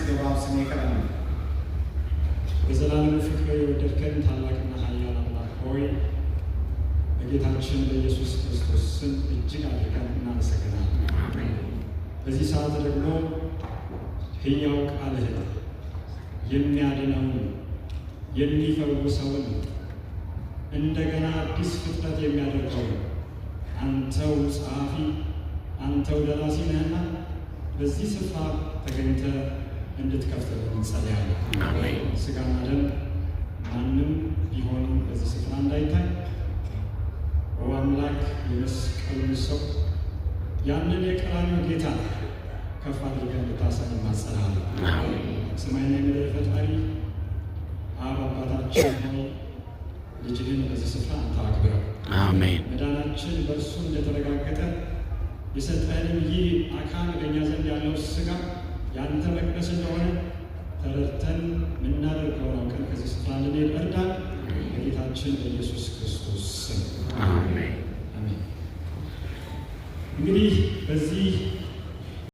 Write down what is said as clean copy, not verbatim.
ስገባ ስሜ ቀለም ነው። በዘላለም ፍቅር የወደድከን ታላቅና ኃያል አምላክ ሆይ በጌታችን በኢየሱስ ክርስቶስ ስም እጅግ አድርገን እናመሰግናለን። በዚህ ሰዓት ደግሞ ሕያው ቃልህን የሚያድነውን የሚፈውሰውን እንደገና አዲስ ፍጥረት የሚያደርገውን አንተው ጸሐፊ አንተው ደራሲ ነህና በዚህ ስፍራ ተገኝተህ እንድትከፍትልን እንጸልያለን። ሥጋና ደም ማንም ቢሆን በዚህ ስፍራ እንዳይታይ አምላክ የመስቀሉን ሰው ያንን የቀራንዮ ጌታ ከፍ አድርገን እንድታሳይ እንማጸናለን። ሰማይና የምድር ፈጣሪ አብ አባታችን ሆይ ልጅህን በዚህ ስፍራ አንተ አክብረው። አሜን። መዳናችን በእርሱ እንደተረጋገጠ የሰጠህንም ይህ አካል በእኛ ዘንድ ያለው ሥጋ የአንተ መቅደስ እንደሆነ ተረድተን የምናደርገውን አውቀን ከዚህ ስፍራ እንድንሄድ እርዳን። በጌታችን በኢየሱስ ክርስቶስ ስም አሜን። አሜን። እንግዲህ በዚህ